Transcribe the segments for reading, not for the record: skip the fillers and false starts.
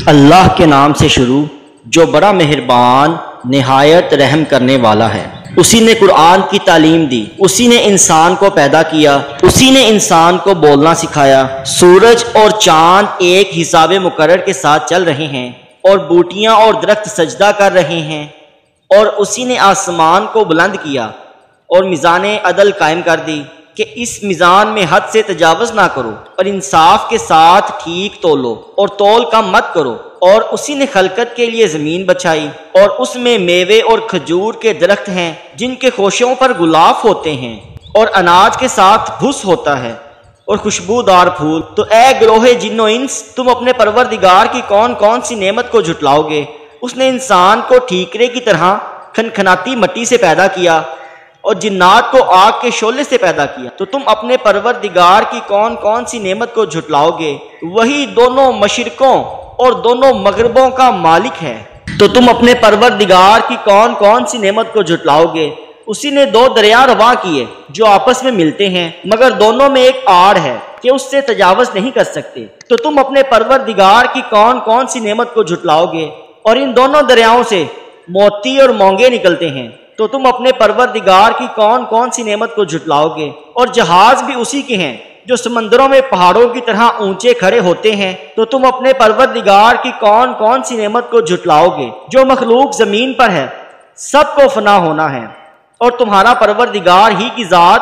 اللہ کے نام سے شروع جو بڑا مہربان نہایت رحم کرنے والا ہے۔ اسی نے قرآن کی تعلیم دی، اسی نے انسان کو پیدا کیا، اسی نے انسان کو بولنا سکھایا۔ سورج اور چاند ایک حساب مقرر کے ساتھ چل رہے ہیں اور بوٹیاں اور درخت سجدہ کر رہے ہیں، اور اسی نے آسمان کو بلند کیا اور میزان عدل قائم کر دی کہ اس میزان میں حد سے تجاوز نہ کرو اور انصاف کے ساتھ ٹھیک تولو اور تول کم مت کرو۔ اور اسی نے خلقت کے لیے زمین بچھائی اور اس میں میوے اور کھجور کے درخت ہیں جن کے خوشوں پر گلاف ہوتے ہیں اور اناج کے ساتھ بھس ہوتا ہے اور خوشبودار پھول۔ تو اے گروہ جن و انس، تم اپنے پروردگار کی کون کون سی نعمت کو جھٹلاؤ گے؟ اس نے انسان کو ٹھیکرے کی طرح کھنکھناتی مٹی سے پیدا کیا اور جنات کو آگ کے شعلے سے پیدا کیا۔ تو تم اپنے پروردگار کی کون کون سی نعمت کو جھٹلاؤ گے؟ وہی دونوں مشرقوں اور دونوں مغربوں کا مالک ہے۔ تو تم اپنے پروردگار کی کون کون سی نعمت کو جھٹلاؤ گے؟ اسی نے دو دریا رواں کیے جو آپس میں ملتے ہیں، مگر دونوں میں ایک آڑ ہے کہ اس سے تجاوز نہیں کر سکتے۔ تو تم اپنے پروردگار کی کون کون سی نعمت کو جھٹلاؤ گے؟ اور ان دونوں دریاؤں سے موتی اور مونگے نکلتے ہیں۔ تو تم اپنے پروردگار کی کون کون سی نعمت کو جھٹلاؤ گے؟ اور جہاز بھی اسی کے ہیں جو سمندروں میں پہاڑوں کی طرح اونچے کھڑے ہوتے ہیں۔ تو تم اپنے پروردگار کی کون کون سی نعمت کو جھٹلاؤ گے؟ جو مخلوق زمین پر ہے سب کو فنا ہونا ہے، اور تمہارا پروردگار ہی کی ذات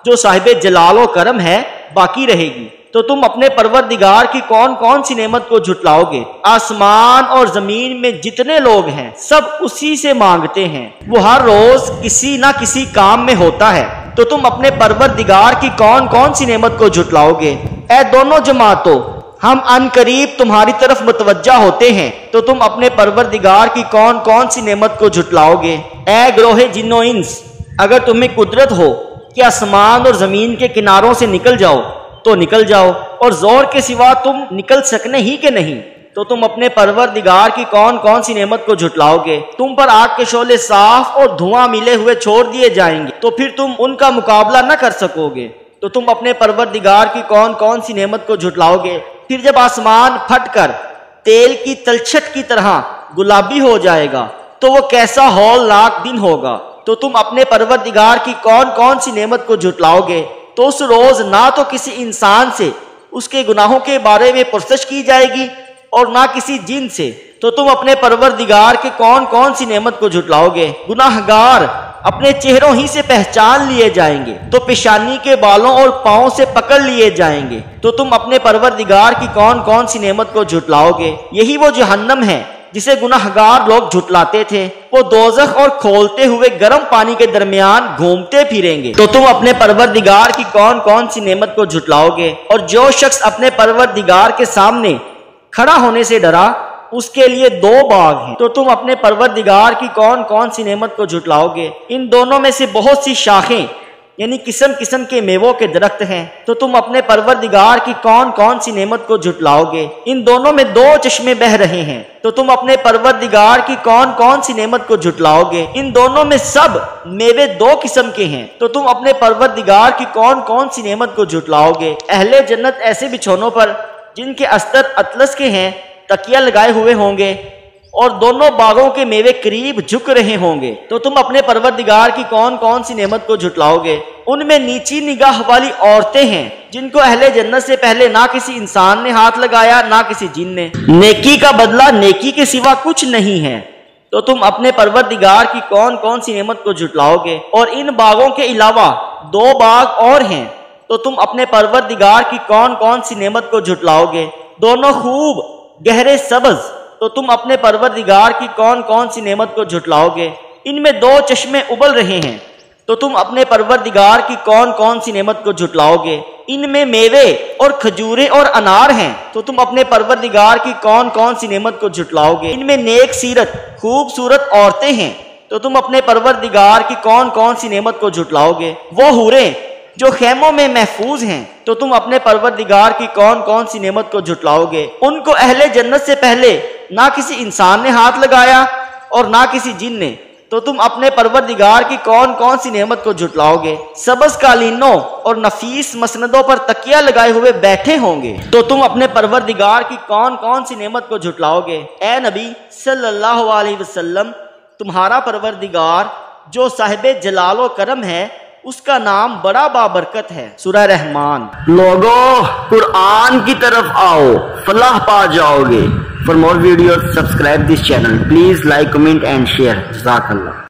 جو صاحب جلال و کرم ہے باقی رہے گی۔ تو تم اپنے پروردگار کی کون کون سی نعمت کو جھٹلاؤ گے؟ آسمان اور زمین میں جتنے لوگ ہیں سب اسی سے مانگتے ہیں، وہ ہر روز کسی نہ کسی کام میں ہوتا ہے۔ تو تم اپنے پروردگار کی کون کون سی نعمت کو جھٹلاؤ گے؟ اے دونوں جماعتوں، ہم ان قریب تمہاری طرف متوجہ ہوتے ہیں۔ تو تم اپنے پروردگار کی کون کون سی نعمت کو جھٹلاؤ گے؟ اے گروہ جن و انس، اگر تمہیں قدرت ہو کہ آسمان اور زمین کے کناروں سے نکل جاؤ تو نکل جاؤ، اور زور کے سوا تم نکل سکنے ہی کہ نہیں۔ تو تم اپنے پروردگار کی کون کون سی نعمت کو جھٹلاؤ گے؟ تم پر آگ کے شعلے صاف اور دھواں ملے ہوئے چھوڑ دیے جائیں گے، تو پھر تم ان کا مقابلہ نہ کر سکو گے۔ تو تم اپنے پروردگار کی کون کون سی نعمت کو جھٹلاؤ گے؟ پھر جب آسمان پھٹ کر تیل کی تلچھٹ کی طرح گلابی ہو جائے گا تو وہ کیسا ہولناک دن ہوگا۔ تو تم اپنے پروردگار کی کون کون سی نعمت کو جھٹلاؤ گے؟ تو اس روز نہ تو کسی انسان سے اس کے گناہوں کے بارے میں پرسش کی جائے گی اور نہ کسی جن سے۔ تو تم اپنے پروردگار کے کون کون سی نعمت کو جھٹلاؤ گے؟ گناہگار اپنے چہروں ہی سے پہچان لیے جائیں گے، تو پیشانی کے بالوں اور پاؤں سے پکڑ لیے جائیں گے۔ تو تم اپنے پروردگار کی کون کون سی نعمت کو جھٹلاؤ گے؟ یہی وہ جہنم ہے جسے گناہگار لوگ جھٹلاتے تھے، وہ دوزخ اور کھولتے ہوئے گرم پانی کے درمیان گھومتے پھریں گے۔ تو تم اپنے پروردگار کی کون کون سی نعمت کو جھٹلاؤ گے؟ اور جو شخص اپنے پروردگار کے سامنے کھڑا ہونے سے ڈرا اس کے لیے دو باغ ہیں۔ تو تم اپنے پروردگار کی کون کون سی نعمت کو جھٹلاؤ گے؟ ان دونوں میں سے بہت سی شاخیں یعنی قسم قسم کے میووں کے درخت ہیں۔ تو تم اپنے پروردگار کی کون کون سی نعمت کو جھٹلاؤ گے؟ ان دونوں میں دو چشمے بہ رہے ہیں۔ تو تم اپنے پروردگار کی کون کون سی نعمت کو جھٹلاؤ گے؟ ان دونوں میں سب میوے دو قسم کے ہیں۔ تو تم اپنے پروردگار کی کون کون سی نعمت کو جھٹلاؤ گے؟ اہل جنت ایسے بچھونوں پر جن کے استر اطلس کے ہیں تکیہ لگائے ہوئے ہوں گے، اور دونوں باغوں کے میوے قریب جھک رہے ہوں گے۔ تو تم اپنے پروردگار کی کون کون سی نعمت کو جھٹلاؤ گے؟ ان میں نیچی نگاہ والی عورتیں ہیں جن کو اہل جنت سے پہلے نہ کسی انسان نے ہاتھ لگایا نہ کسی جن نے۔ نیکی کا بدلہ نیکی کے سوا کچھ نہیں ہے۔ تو تم اپنے پروردگار کی کون کون سی نعمت کو جھٹلاؤ گے؟ اور ان باغوں کے علاوہ دو باغ اور ہیں۔ تو تم اپنے پروردگار کی کون کون سی نعمت کو جھٹلاؤ گے؟ دونوں خوب گہرے سبز۔ تو تم اپنے پروردگار کی کون کون سی نعمت کو جھٹلاؤ گے؟ ان میں دو چشمے ابل رہے ہیں۔ تو تم اپنے پروردگار کی کون کون سی نعمت کو جھٹلاؤ گے؟ ان میں میوے اور کھجوریں اور انار ہیں۔ تو تم اپنے پروردگار کی کون کون سی نعمت کو جھٹلاؤ گے؟ ان میں نیک سیرت خوبصورت عورتیں ہیں۔ تو تم اپنے پروردگار کی کون کون سی نعمت کو جھٹلاؤ گے؟ وہ حوریں جو خیموں میں محفوظ ہیں۔ تو تم اپنے پروردگار کی کون کون سی نعمت کو جھٹلاؤ گے؟ ان کو اہل جنت سے پہلے نہ کسی انسان نے ہاتھ لگایا اور نہ کسی جن نے، تو تم اپنے پروردگار کی کون کون سی نعمت کو جھٹلاؤ گے؟ سبز قالینوں اور نفیس مسندوں پر تکیہ لگائے ہوئے بیٹھے ہوں گے تو تم اپنے پروردگار کی کون کون سی نعمت کو جھٹلاؤ گے؟ اے نبی صلی اللہ علیہ وسلم، تمہارا پروردگار جو صاحب جلال و کرم ہے، اس کا نام بڑا بابرکت ہے۔ سورہ رحمان۔ لوگو قرآن کی طرف آؤ، فلاح پا جاؤ گے۔ For more videos, subscribe this channel. Please like, comment and share. جزاک اللہ۔